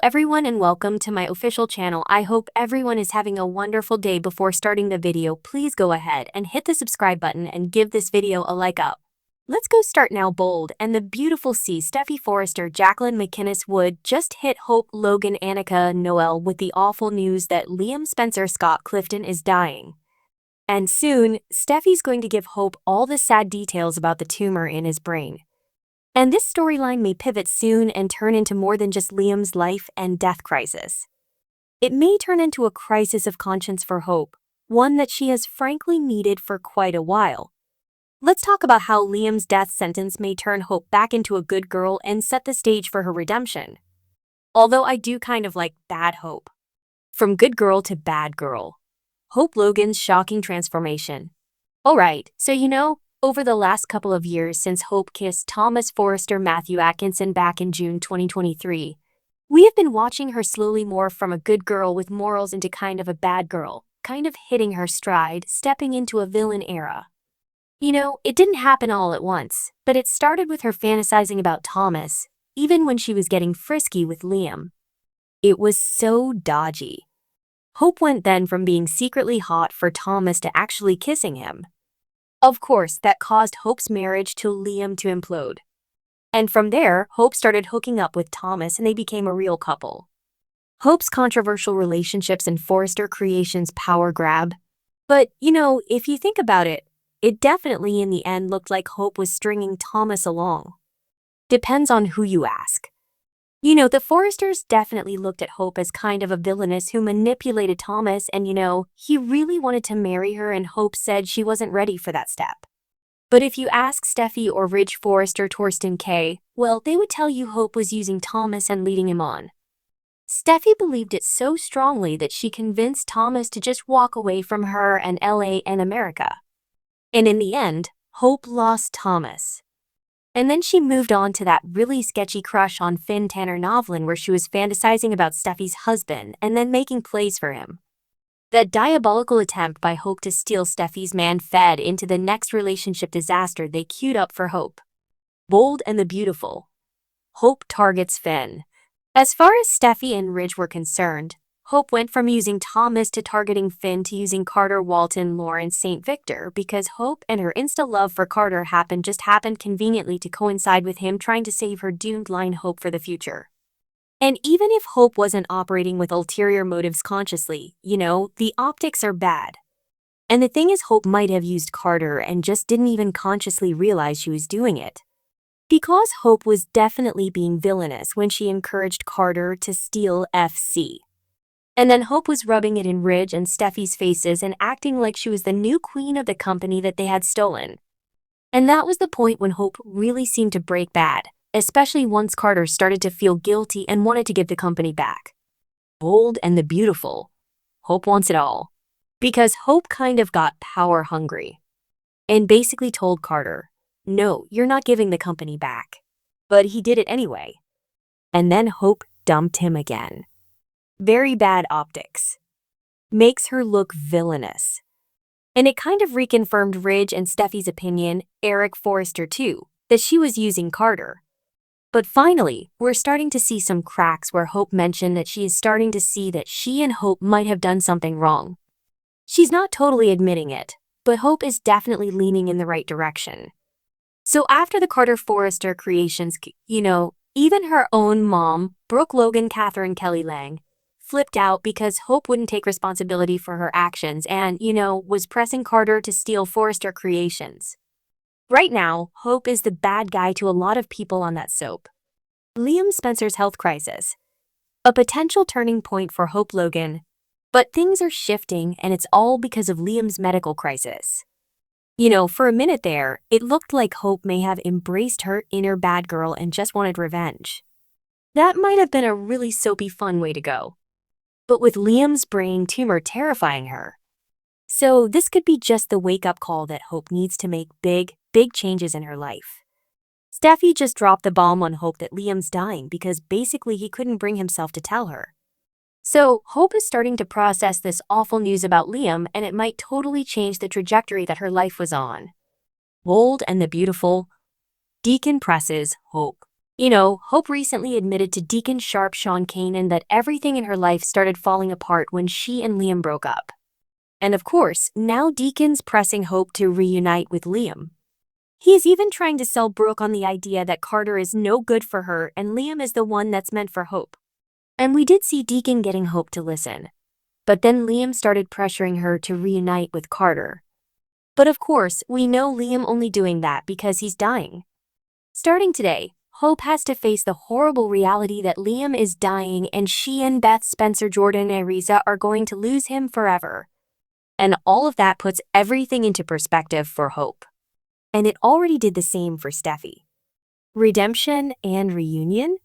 everyone and welcome to my official channel. I hope everyone is having a wonderful day. Before starting the video, please go ahead and hit the subscribe button and give this video a like up. Let's go start now. Bold and the Beautiful. Steffy Forrester, Jacqueline MacInnes Wood just hit Hope Logan Annika Noel with the awful news that Liam Spencer Scott Clifton is dying. And soon, Steffy's going to give Hope all the sad details about the tumor in his brain. And this storyline may pivot soon and turn into more than just Liam's life and death crisis. It may turn into a crisis of conscience for Hope, one that she has frankly needed for quite a while. Let's talk about how Liam's death sentence may turn Hope back into a good girl and set the stage for her redemption. Although I do kind of like bad Hope. From good girl to bad girl. Hope Logan's shocking transformation. Alright, so over the last couple of years since Hope kissed Thomas Forrester Matthew Atkinson back in June 2023, we have been watching her slowly morph from a good girl with morals into kind of a bad girl, kind of hitting her stride, stepping into a villain era. It didn't happen all at once, but it started with her fantasizing about Thomas, even when she was getting frisky with Liam. It was so dodgy. Hope went then from being secretly hot for Thomas to actually kissing him. Of course, that caused Hope's marriage to Liam to implode. And from there, Hope started hooking up with Thomas and they became a real couple. Hope's controversial relationships and Forrester Creations' power grab. But, if you think about it, it definitely in the end looked like Hope was stringing Thomas along. Depends on who you ask. The Forresters definitely looked at Hope as kind of a villainess who manipulated Thomas and, he really wanted to marry her and Hope said she wasn't ready for that step. But if you ask Steffy or Ridge Forrester Torsten K., well, they would tell you Hope was using Thomas and leading him on. Steffy believed it so strongly that she convinced Thomas to just walk away from her and LA and America. And in the end, Hope lost Thomas. And then she moved on to that really sketchy crush on Finn Tanner Novlin where she was fantasizing about Steffy's husband and then making plays for him. That diabolical attempt by Hope to steal Steffy's man fed into the next relationship disaster they queued up for Hope. Bold and the Beautiful. Hope targets Finn. As far as Steffy and Ridge were concerned, Hope went from using Thomas to targeting Finn to using Carter Walton Lawrence St. Victor because Hope and her insta-love for Carter happened conveniently to coincide with him trying to save her doomed line Hope for the future. And even if Hope wasn't operating with ulterior motives consciously, the optics are bad. And the thing is, Hope might have used Carter and just didn't even consciously realize she was doing it. Because Hope was definitely being villainous when she encouraged Carter to steal FC. And then Hope was rubbing it in Ridge and Steffy's faces and acting like she was the new queen of the company that they had stolen. And that was the point when Hope really seemed to break bad, especially once Carter started to feel guilty and wanted to give the company back. Bold and the Beautiful. Hope wants it all. Because Hope kind of got power hungry. And basically told Carter, no, you're not giving the company back. But he did it anyway. And then Hope dumped him again. Very bad optics. Makes her look villainous. And it kind of reconfirmed Ridge and Steffy's opinion, Eric Forrester too, that she was using Carter. But finally, we're starting to see some cracks where Hope mentioned that she is starting to see that she and Hope might have done something wrong. She's not totally admitting it, but Hope is definitely leaning in the right direction. So after the Carter Forrester Creations, even her own mom, Brooke Logan Catherine Kelly Lang, flipped out because Hope wouldn't take responsibility for her actions and, was pressing Carter to steal Forrester Creations. Right now, Hope is the bad guy to a lot of people on that soap. Liam Spencer's health crisis. A potential turning point for Hope Logan. But things are shifting and it's all because of Liam's medical crisis. For a minute there, it looked like Hope may have embraced her inner bad girl and just wanted revenge. That might have been a really soapy fun way to go. But with Liam's brain tumor terrifying her. So this could be just the wake-up call that Hope needs to make big changes in her life. Steffy just dropped the bomb on Hope that Liam's dying because basically he couldn't bring himself to tell her. So Hope is starting to process this awful news about Liam and it might totally change the trajectory that her life was on. Bold and the Beautiful. Deacon presses Hope. Hope recently admitted to Deacon Sharp Sean Kanan that everything in her life started falling apart when she and Liam broke up. And of course, now Deacon's pressing Hope to reunite with Liam. He is even trying to sell Brooke on the idea that Carter is no good for her and Liam is the one that's meant for Hope. And we did see Deacon getting Hope to listen. But then Liam started pressuring her to reunite with Carter. But of course, we know Liam only doing that because he's dying. Starting today, Hope has to face the horrible reality that Liam is dying and she and Beth, Spencer, Jordan, and Ariza are going to lose him forever. And all of that puts everything into perspective for Hope. And it already did the same for Steffi. Redemption and reunion?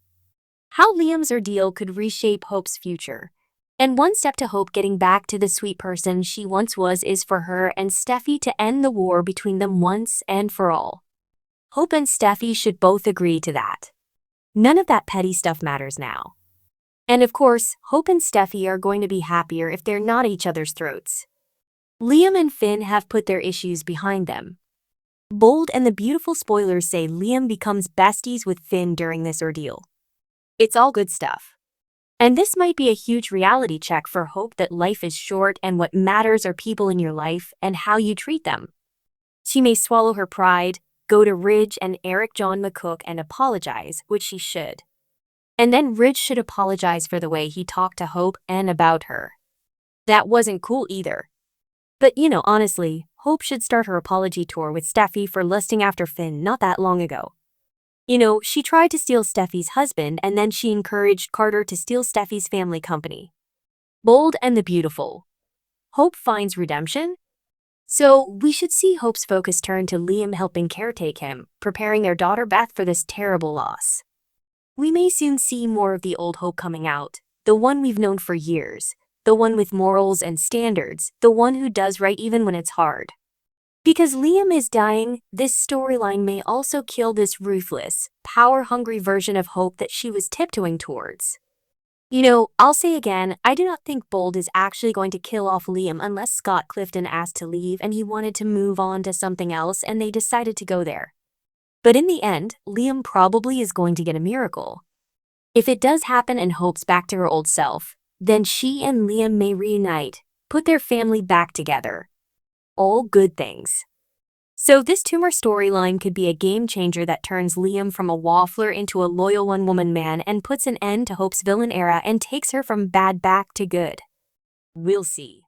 How Liam's ordeal could reshape Hope's future. And one step to Hope getting back to the sweet person she once was is for her and Steffi to end the war between them once and for all. Hope and Steffi should both agree to that. None of that petty stuff matters now. And of course, Hope and Steffi are going to be happier if they're not at each other's throats. Liam and Finn have put their issues behind them. Bold and the beautiful spoilers say Liam becomes besties with Finn during this ordeal. It's all good stuff. And this might be a huge reality check for Hope that life is short and what matters are people in your life and how you treat them. She may swallow her pride, go to Ridge and Eric John McCook and apologize, which she should. And then Ridge should apologize for the way he talked to Hope and about her. That wasn't cool either. But honestly, Hope should start her apology tour with Steffi for lusting after Finn not that long ago. She tried to steal Steffi's husband and then she encouraged Carter to steal Steffi's family company. Bold and the beautiful. Hope finds redemption? So we should see Hope's focus turn to Liam helping caretake him, preparing their daughter Beth for this terrible loss. We may soon see more of the old Hope coming out, the one we've known for years, the one with morals and standards, the one who does right even when it's hard. Because Liam is dying, this storyline may also kill this ruthless, power-hungry version of Hope that she was tiptoeing towards. I'll say again, I do not think Bold is actually going to kill off Liam unless Scott Clifton asked to leave and he wanted to move on to something else and they decided to go there. But in the end, Liam probably is going to get a miracle. If it does happen and Hope's back to her old self, then she and Liam may reunite, put their family back together. All good things. So this tumor storyline could be a game changer that turns Liam from a waffler into a loyal one-woman man and puts an end to Hope's villain era and takes her from bad back to good. We'll see.